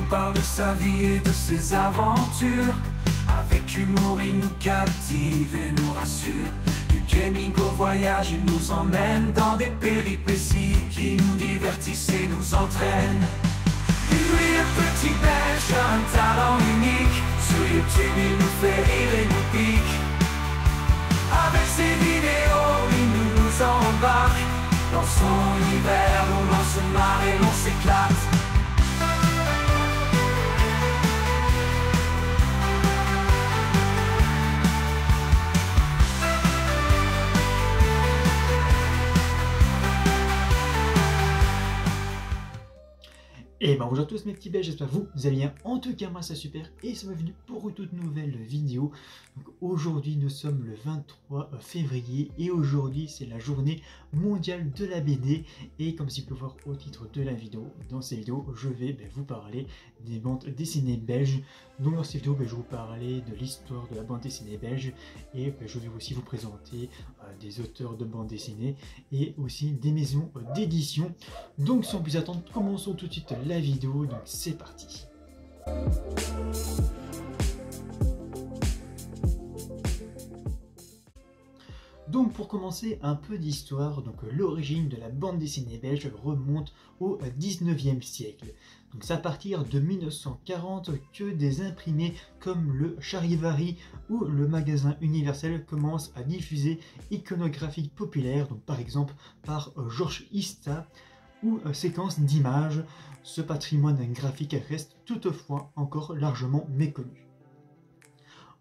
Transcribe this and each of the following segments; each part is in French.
nous parle de sa vie et de ses aventures. Avec humour, il nous captive et nous rassure. Du gaming au voyage, il nous emmène dans des péripéties qui nous divertissent et nous entraînent. Lui, le petit Belge, a un talent unique. Sur YouTube, il nous fait rire et nous pique. Avec ses vidéos, il nous embarque dans son univers où l'on se marre et l'on s'éclate. Et bonjour à tous mes petits belges, j'espère que vous allez bien. En tout cas moi ça super et c'est bienvenue pour une toute nouvelle vidéo. Aujourd'hui nous sommes le 23 février et aujourd'hui c'est la journée mondiale de la BD. Et comme si vous pouvez voir au titre de la vidéo, dans cette vidéo je vais vous parler des bandes dessinées belges. Donc dans cette vidéo je vais vous parler de l'histoire de la bande dessinée belge et je vais aussi vous présenter des auteurs de bande dessinée et aussi des maisons d'édition. Donc sans plus attendre, commençons tout de suite la vidéo, donc c'est parti. Donc pour commencer, un peu d'histoire. Donc l'origine de la bande dessinée belge remonte au 19e siècle. Donc c'est à partir de 1940 que des imprimés comme le Charivari ou le magasin Universel commencent à diffuser iconographie populaire, donc par exemple par Georges Ista ou séquences d'images. Ce patrimoine graphique reste toutefois encore largement méconnu.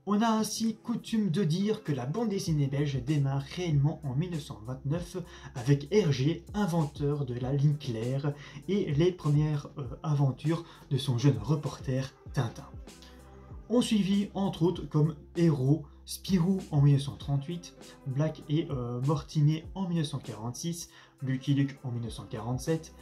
On a ainsi coutume de dire que la bande dessinée belge démarre réellement en 1929 avec Hergé, inventeur de la ligne claire, et les premières aventures de son jeune reporter Tintin. On suivit entre autres comme héros Spirou en 1938, Black et Mortimer en 1946, Lucky Luke en 1947,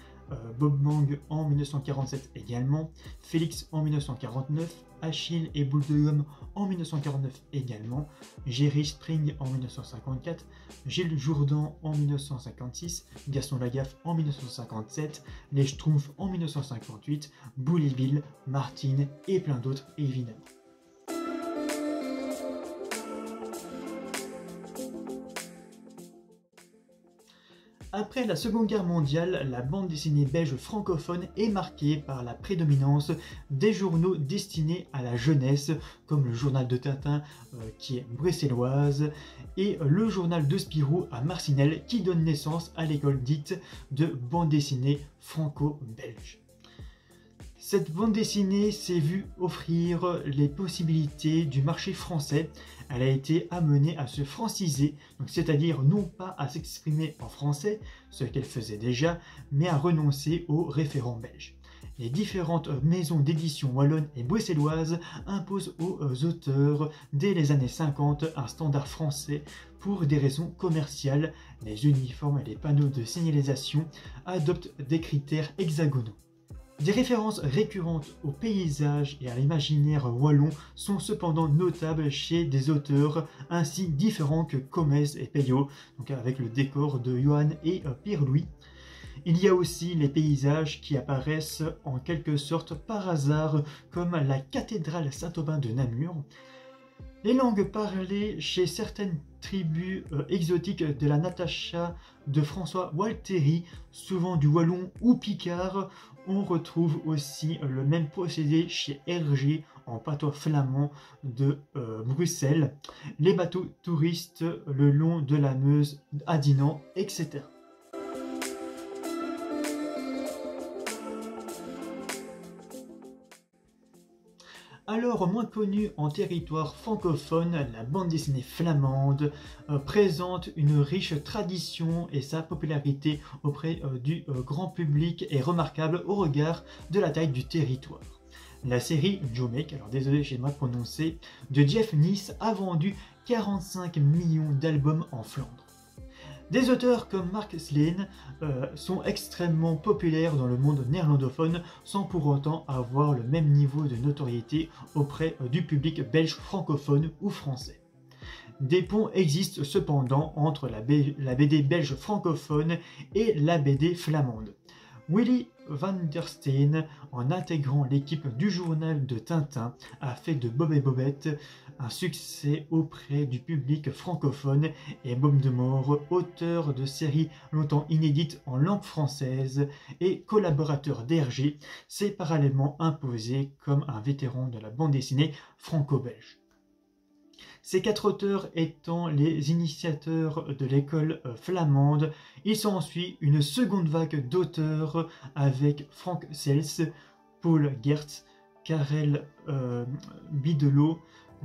Bob Mang en 1947 également, Félix en 1949, Achille et Boule de Gomme en 1949 également, Jerry Spring en 1954, Gilles Jourdan en 1956, Gaston Lagaffe en 1957, Les Schtroumpfs en 1958, Boule et Bill, Martine et plein d'autres évidemment. Après la Seconde Guerre mondiale, la bande dessinée belge francophone est marquée par la prédominance des journaux destinés à la jeunesse, comme le journal de Tintin qui est bruxelloise, et le journal de Spirou à Marcinelle qui donne naissance à l'école dite de bande dessinée franco-belge. Cette bande dessinée s'est vue offrir les possibilités du marché français. Elle a été amenée à se franciser, c'est-à-dire non pas à s'exprimer en français, ce qu'elle faisait déjà, mais à renoncer aux référents belges. Les différentes maisons d'édition wallonnes et bruxelloises imposent aux auteurs, dès les années 50, un standard français pour des raisons commerciales. Les uniformes et les panneaux de signalisation adoptent des critères hexagonaux. Des références récurrentes au paysage et à l'imaginaire wallon sont cependant notables chez des auteurs ainsi différents que Comès et Peyo, donc avec le décor de Johan et Pierre-Louis. Il y a aussi les paysages qui apparaissent en quelque sorte par hasard, comme la cathédrale Saint-Aubin de Namur. Les langues parlées chez certaines tribus exotiques de la Natacha de François Walteri, souvent du wallon ou picard. On retrouve aussi le même procédé chez Hergé en patois flamand de Bruxelles, les bateaux touristes le long de la Meuse à Dinan, etc. Alors moins connue en territoire francophone, la bande dessinée flamande présente une riche tradition et sa popularité auprès du grand public est remarquable au regard de la taille du territoire. La série Jomek, alors désolé j'ai mal prononcé, de Jeff Nice a vendu 45 millions d'albums en Flandre. Des auteurs comme Mark Sleen sont extrêmement populaires dans le monde néerlandophone sans pour autant avoir le même niveau de notoriété auprès du public belge francophone ou français. Des ponts existent cependant entre la BD belge francophone et la BD flamande. Willy van der Steen, en intégrant l'équipe du journal de Tintin, a fait de Bob et Bobette un succès auprès du public francophone et Bob de Moor, auteur de séries longtemps inédites en langue française et collaborateur d'Hergé, s'est parallèlement imposé comme un vétéran de la bande dessinée franco-belge. Ces 4 auteurs étant les initiateurs de l'école flamande, il s'ensuit une seconde vague d'auteurs avec Frank Sels, Paul Gertz, Karel Bidelot,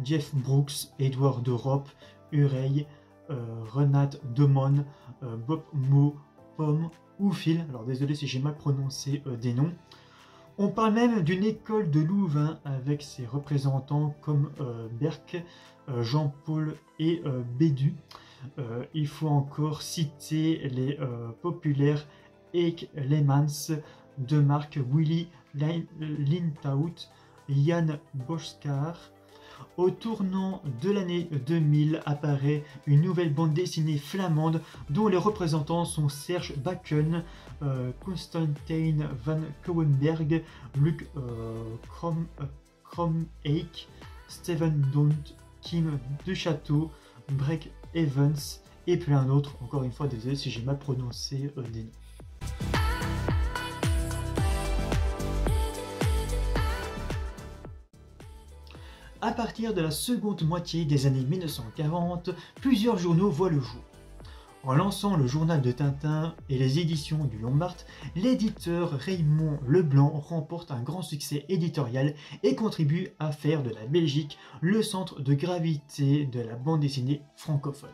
Jeff Brooks, Edouard d'Europe, Urey, Renate Demon, Bob Mo, Pomme ou Phil. Alors désolé si j'ai mal prononcé des noms. On parle même d'une école de Louvain avec ses représentants comme Berck, Jean-Paul et Bédu. Il faut encore citer les populaires Eek Leemans, Demarque, Willy Lintaut, Jan Boskar. Au tournant de l'année 2000 apparaît une nouvelle bande dessinée flamande dont les représentants sont Serge Bakken, Constantijn van Kouwenberg, Luc Kromeyck, Steven Dont, Kim Duchâteau, Breck Evans et plein d'autres. Encore une fois, désolé si j'ai mal prononcé des noms. À partir de la seconde moitié des années 1940, plusieurs journaux voient le jour. En lançant le journal de Tintin et les éditions du Lombard, l'éditeur Raymond Leblanc remporte un grand succès éditorial et contribue à faire de la Belgique le centre de gravité de la bande dessinée francophone.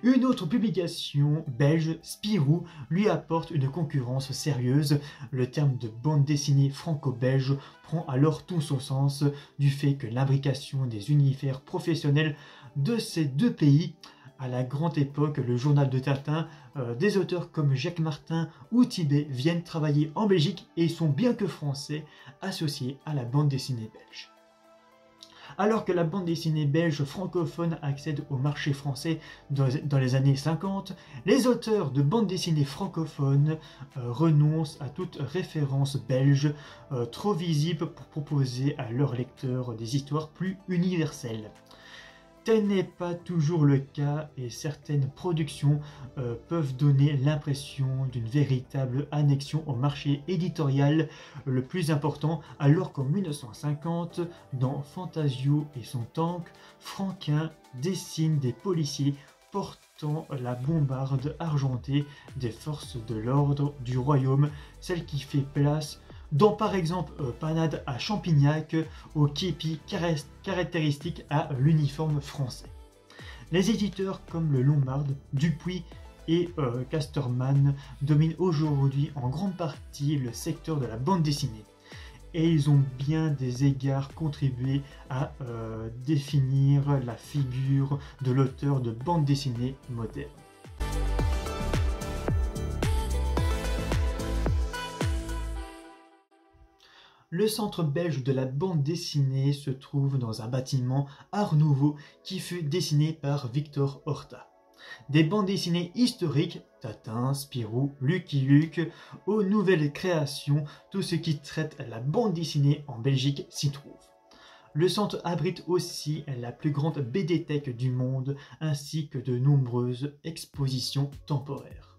Une autre publication belge, Spirou, lui apporte une concurrence sérieuse. Le terme de bande dessinée franco-belge prend alors tout son sens du fait que l'imbrication des univers professionnels de ces deux pays. À la grande époque, le journal de Tintin, des auteurs comme Jacques Martin ou Tibet viennent travailler en Belgique et sont bien que français associés à la bande dessinée belge. Alors que la bande dessinée belge francophone accède au marché français dans les années 50, les auteurs de bande dessinée francophones renoncent à toute référence belge trop visible pour proposer à leurs lecteurs des histoires plus universelles. Tel n'est pas toujours le cas et certaines productions peuvent donner l'impression d'une véritable annexion au marché éditorial le plus important, alors qu'en 1950, dans Fantasio et son tank, Franquin dessine des policiers portant la bombarde argentée des forces de l'ordre du royaume, celle qui fait place dans par exemple Panade à Champignac, au képi caractéristique à l'uniforme français. Les éditeurs comme le Lombard, Dupuis et Casterman dominent aujourd'hui en grande partie le secteur de la bande dessinée. Et ils ont bien des égards contribué à définir la figure de l'auteur de bande dessinée moderne. Le centre belge de la bande dessinée se trouve dans un bâtiment Art Nouveau qui fut dessiné par Victor Horta. Des bandes dessinées historiques, Tintin, Spirou, Lucky Luke, aux nouvelles créations, tout ce qui traite la bande dessinée en Belgique s'y trouve. Le centre abrite aussi la plus grande BD-Tech du monde ainsi que de nombreuses expositions temporaires.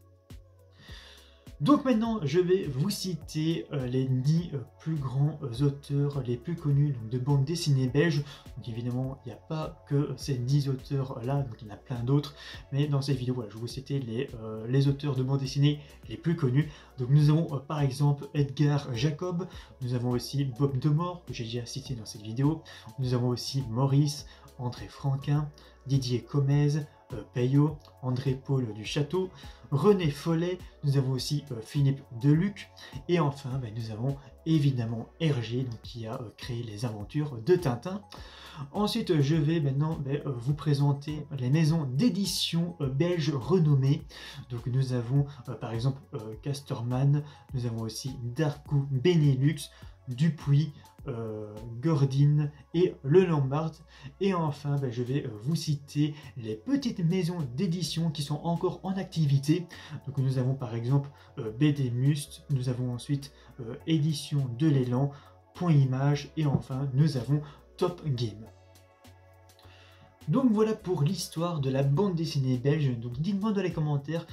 Donc maintenant, je vais vous citer les 10 plus grands auteurs les plus connus de bande dessinée belge. Donc évidemment, il n'y a pas que ces 10 auteurs-là, donc il y en a plein d'autres. Mais dans cette vidéo, voilà, je vais vous citer les auteurs de bande dessinée les plus connus. Donc nous avons par exemple Edgar Jacob, nous avons aussi Bob de Moor, que j'ai déjà cité dans cette vidéo. Nous avons aussi Maurice, André Franquin, Didier Comez, Peyo, André-Paul du Château, René Follet, nous avons aussi Philippe Deluc, et enfin nous avons évidemment Hergé qui a créé les aventures de Tintin. Ensuite, je vais maintenant vous présenter les maisons d'édition belges renommées. Donc nous avons par exemple Casterman, nous avons aussi Dargaud Benelux, Dupuis, Gordine et Le Lombard. Et enfin, je vais vous citer les petites maisons d'édition qui sont encore en activité. Donc nous avons par exemple BD Must, nous avons ensuite Édition de l'Élan, Point Image et enfin nous avons Top Game. Donc voilà pour l'histoire de la bande dessinée belge. Donc dites-moi dans les commentaires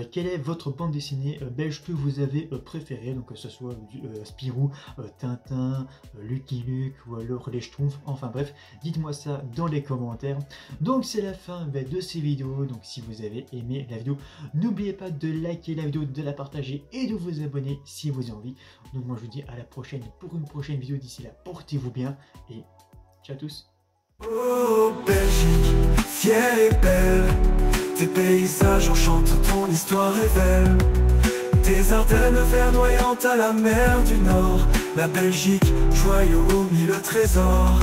quelle est votre bande dessinée belge que vous avez préférée, donc que ce soit Spirou, Tintin, Lucky Luke ou alors les Schtroumpfs, enfin bref, dites-moi ça dans les commentaires. Donc c'est la fin de ces vidéos, donc si vous avez aimé la vidéo, n'oubliez pas de liker la vidéo, de la partager et de vous abonner si vous avez envie. Donc moi je vous dis à la prochaine pour une prochaine vidéo, d'ici là portez-vous bien et ciao à tous. Oh Belgique, fière et belle, tes paysages enchantent, ton histoire est belle. Tes Ardennes verdoyantes à la mer du Nord, la Belgique, joyau aux mille trésors.